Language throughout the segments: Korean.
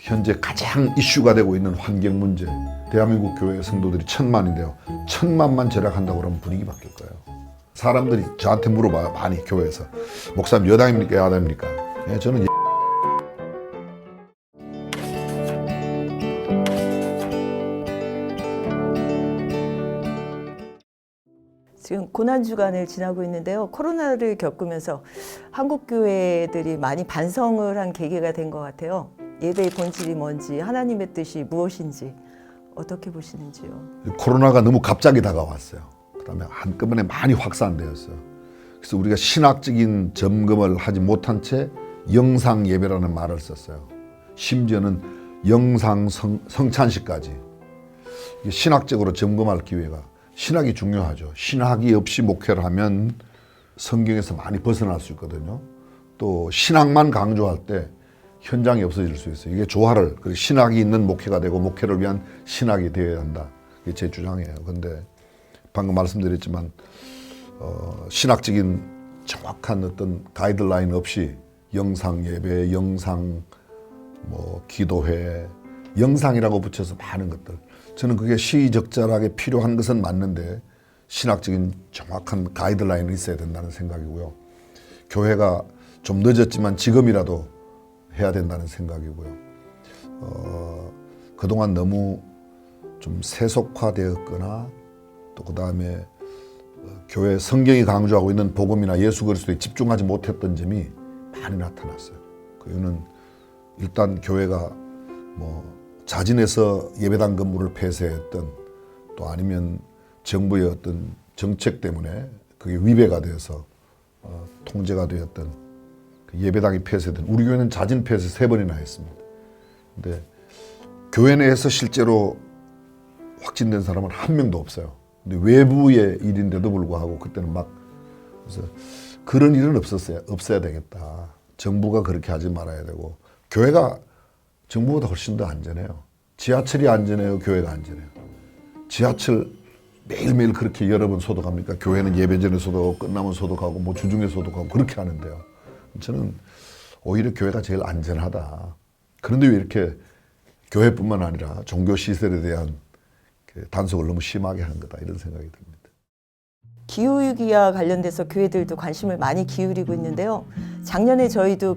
현재 가장 이슈가 되고 있는 환경 문제, 대한민국 교회 성도들이 1000만인데요. 1000만만 절약한다고 그러면 분위기 바뀔 거예요. 사람들이 저한테 물어봐요. 많이 교회에서. 목사님 여당입니까? 야당입니까? 예, 저는 지금 고난주간을 지나고 있는데요. 코로나를 겪으면서 한국 교회들이 많이 반성을 한 계기가 된 것 같아요. 예배의 본질이 뭔지, 하나님의 뜻이 무엇인지 어떻게 보시는지요? 코로나가 너무 갑자기 다가왔어요. 그다음에 한꺼번에 많이 확산되었어요. 그래서 우리가 신학적인 점검을 하지 못한 채 영상 예배라는 말을 썼어요. 심지어는 영상 성찬식까지. 신학적으로 점검할 기회가, 신학이 중요하죠. 신학이 없이 목회를 하면 성경에서 많이 벗어날 수 있거든요. 또 신학만 강조할 때 현장이 없어질 수 있어요. 이게 조화를, 신학이 있는 목회가 되고 목회를 위한 신학이 되어야 한다. 이게 제 주장이에요. 근데 방금 말씀드렸지만 신학적인 정확한 어떤 가이드라인 없이 영상 예배, 영상 기도회, 영상이라고 붙여서 많은 것들. 저는 그게 시의적절하게 필요한 것은 맞는데 신학적인 정확한 가이드라인이 있어야 된다는 생각이고요. 교회가 좀 늦었지만 지금이라도 해야 된다는 생각이고요. 그동안 너무 좀 세속화되었거나 또 그다음에 교회 성경이 강조하고 있는 복음이나 예수 그리스도에 집중하지 못했던 점이 많이 나타났어요. 그 이유는 일단 교회가 자진해서 예배당 건물을 폐쇄했던, 또 아니면 정부의 어떤 정책 때문에 그게 위배가 되어서 통제가 되었던 그 예배당이 폐쇄된, 우리 교회는 자진 폐쇄 3번이나 했습니다. 근데 교회 내에서 실제로 확진된 사람은 한 명도 없어요. 근데 외부의 일인데도 불구하고 그때는 그래서 그런 일은 없어야 되겠다. 정부가 그렇게 하지 말아야 되고, 교회가 정부보다 훨씬 더 안전해요. 지하철이 안전해요? 교회가 안전해요? 지하철 매일매일 그렇게 여러 번 소독합니까? 교회는 예배 전에 소독하고 끝나면 소독하고 주중에 소독하고 그렇게 하는데요. 저는 오히려 교회가 제일 안전하다. 그런데 왜 이렇게 교회뿐만 아니라 종교 시설에 대한 단속을 너무 심하게 하는 거다, 이런 생각이 듭니다. 기후위기와 관련돼서 교회들도 관심을 많이 기울이고 있는데요. 작년에 저희도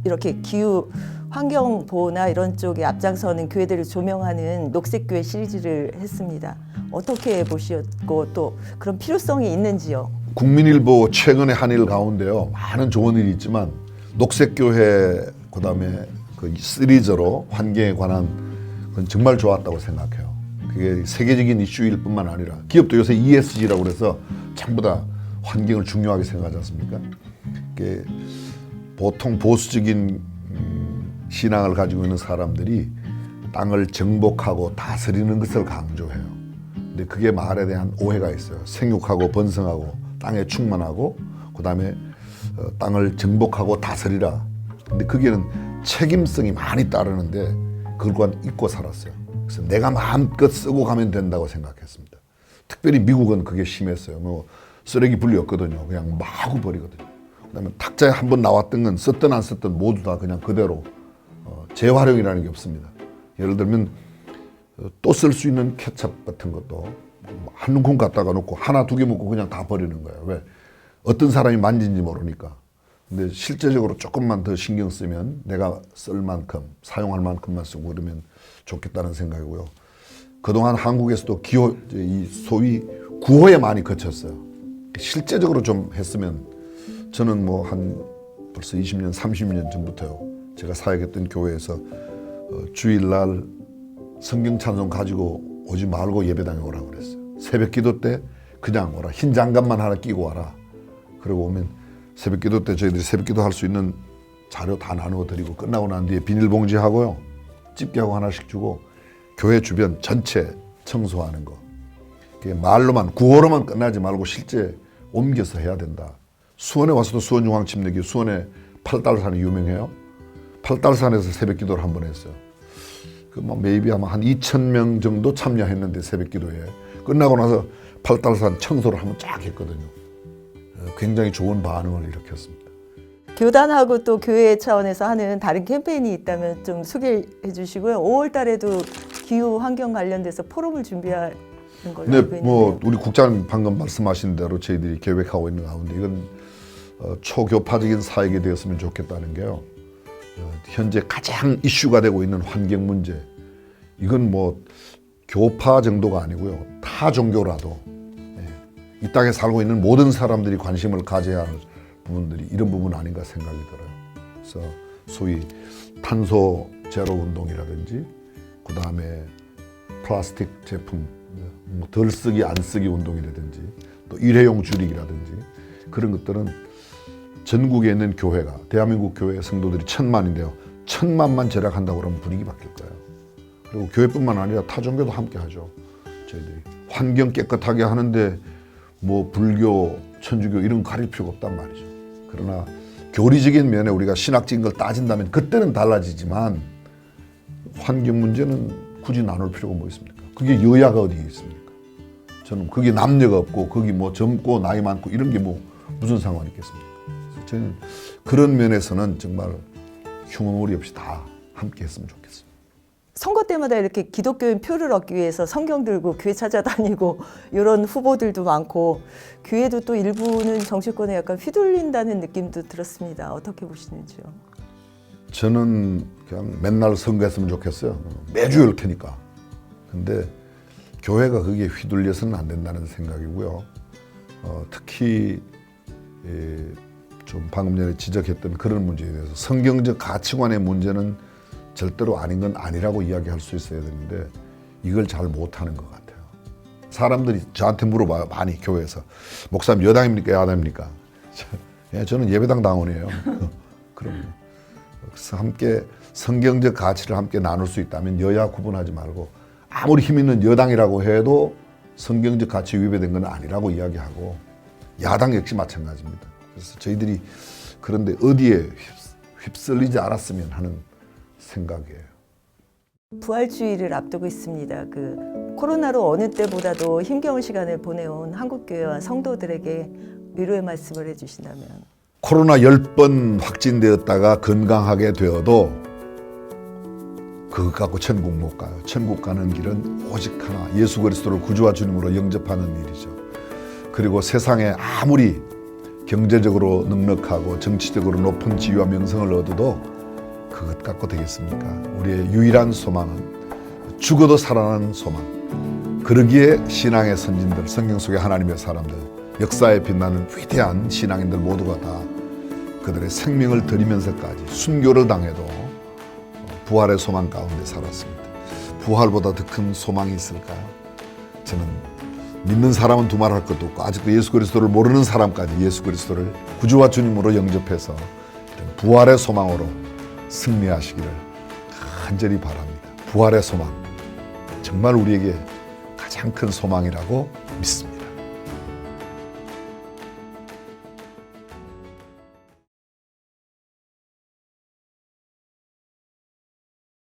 이렇게 기후 환경 보호나 이런 쪽에 앞장서는 교회들을 조명하는 녹색교회 시리즈를 했습니다. 어떻게 보셨고 또 그런 필요성이 있는지요? 국민일보 최근의 한 일 가운데요, 많은 좋은 일이 있지만 녹색교회 그다음에 그 시리즈로 환경에 관한 건 정말 좋았다고 생각해요. 그게 세계적인 이슈일 뿐만 아니라 기업도 요새 ESG라고 그래서 전부 다 환경을 중요하게 생각하지 않습니까? 그게 보통 보수적인 신앙을 가지고 있는 사람들이 땅을 정복하고 다스리는 것을 강조해요. 근데 그게 말에 대한 오해가 있어요. 생육하고 번성하고 땅에 충만하고 그다음에 땅을 정복하고 다스리라. 근데 거기에는 책임성이 많이 따르는데 그걸 잊고 살았어요. 그래서 내가 마음껏 쓰고 가면 된다고 생각했습니다. 특별히 미국은 그게 심했어요. 쓰레기 분리 없거든요. 그냥 마구 버리거든요. 그다음에 탁자에 한번 나왔던 건 썼든 안 썼든 모두 다 그냥 그대로 재활용이라는 게 없습니다. 예를 들면 또 쓸 수 있는 케첩 같은 것도 한 움큼 갖다가 놓고 하나 두 개 먹고 그냥 다 버리는 거예요. 왜? 어떤 사람이 만진지 모르니까. 근데 실제적으로 조금만 더 신경 쓰면 내가 쓸 만큼, 사용할 만큼만 쓰고 그러면 좋겠다는 생각이고요. 그동안 한국에서도 소위 구호에 많이 거쳤어요. 실제적으로 좀 했으면, 저는 한 벌써 20년, 30년 전부터요, 제가 사역했던 교회에서 주일날 성경 찬송 가지고 오지 말고 예배당에 오라고 그랬어요. 새벽 기도 때 그냥 오라. 흰 장갑만 하나 끼고 와라. 그러고 오면 새벽 기도 때 저희들이 새벽 기도 할 수 있는 자료 다 나누어 드리고, 끝나고 난 뒤에 비닐봉지 하고요, 집게하고 하나씩 주고 교회 주변 전체 청소하는 거. 그게 말로만, 구호로만 끝나지 말고 실제 옮겨서 해야 된다. 수원에 와서도 수원중앙침례교, 수원에 팔달산이 유명해요. 팔달산에서 새벽 기도를 한 번 했어요. 메이비 아마 한 2,000명 정도 참여했는데, 새벽 기도에 끝나고 나서 팔달산 청소를 한번 쫙 했거든요. 굉장히 좋은 반응을 일으켰습니다. 교단하고 또 교회 차원에서 하는 다른 캠페인이 있다면 좀 소개해 주시고요. 5월 달에도 기후 환경 관련돼서 포럼을 준비하는 걸로 네, 알고 뭐 있는데. 우리 국장님 방금 말씀하신 대로 저희들이 계획하고 있는 가운데 이건 초교파적인 사역이 되었으면 좋겠다는 게요. 현재 가장 이슈가 되고 있는 환경 문제. 이건 뭐 교파 정도가 아니고요. 타 종교라도 이 땅에 살고 있는 모든 사람들이 관심을 가져야 할 부분들이 이런 부분 아닌가 생각이 들어요. 그래서 소위 탄소 제로 운동이라든지 그 다음에 플라스틱 제품 덜 쓰기 안 쓰기 운동이라든지 또 일회용 줄이기라든지 그런 것들은 전국에 있는 교회가 대한민국 교회 성도들이 1000만인데요. 1000만만 절약한다고 그러면 분위기 바뀔 거예요. 그리고 교회뿐만 아니라 타 종교도 함께 하죠. 저희들이 환경 깨끗하게 하는데 뭐 불교, 천주교 이런 거 가릴 필요가 없단 말이죠. 그러나 교리적인 면에 우리가 신학적인 걸 따진다면 그때는 달라지지만 환경 문제는 굳이 나눌 필요가 뭐 있습니까? 그게 여야가 어디에 있습니까? 저는 그게 남녀가 없고 거기 뭐 젊고 나이 많고 이런 게 뭐 무슨 상관이 있겠습니까? 그래서 저는 그런 면에서는 정말 흉어무리 없이 다 함께 했으면 좋겠습니다. 선거 때마다 이렇게 기독교인 표를 얻기 위해서 성경 들고 교회 찾아다니고 이런 후보들도 많고 교회도 또 일부는 정치권에 약간 휘둘린다는 느낌도 들었습니다. 어떻게 보시는지요? 저는 그냥 맨날 선거했으면 좋겠어요. 매주 열 테니까. 근데 교회가 거기에 휘둘려서는 안 된다는 생각이고요. 특히 좀 방금 전에 지적했던 그런 문제에 대해서 성경적 가치관의 문제는 절대로 아닌 건 아니라고 이야기할 수 있어야 되는데 이걸 잘 못하는 것 같아요. 사람들이 저한테 물어봐요. 많이 교회에서. 목사님 여당입니까? 야당입니까? 저는 예배당 당원이에요. 그럼요. 그래서 함께 성경적 가치를 함께 나눌 수 있다면 여야 구분하지 말고 아무리 힘 있는 여당이라고 해도 성경적 가치 위배된 건 아니라고 이야기하고 야당 역시 마찬가지입니다. 그래서 저희들이 그런데 어디에 휩쓸리지 않았으면 하는 생각이에요. 부활주의를 앞두고 있습니다. 코로나로 어느 때보다도 힘겨운 시간을 보내온 한국교회와 성도들에게 위로의 말씀을 해주신다면. 코로나 10번 확진되었다가 건강하게 되어도 그것 갖고 천국 못 가요. 천국 가는 길은 오직 하나, 예수 그리스도를 구주와 주님으로 영접하는 일이죠. 그리고 세상에 아무리 경제적으로 넉넉하고 정치적으로 높은 지위와 명성을 얻어도 그것 갖고 되겠습니까? 우리의 유일한 소망은 죽어도 살아나는 소망. 그러기에 신앙의 선진들, 성경 속의 하나님의 사람들, 역사에 빛나는 위대한 신앙인들 모두가 다 그들의 생명을 들이면서까지 순교를 당해도 부활의 소망 가운데 살았습니다. 부활보다 더 큰 소망이 있을까요? 저는 믿는 사람은 두말할 것도 없고 아직도 예수 그리스도를 모르는 사람까지 예수 그리스도를 구주와 주님으로 영접해서 부활의 소망으로 승리하시기를 간절히 바랍니다. 부활의 소망, 정말 우리에게 가장 큰 소망이라고 믿습니다.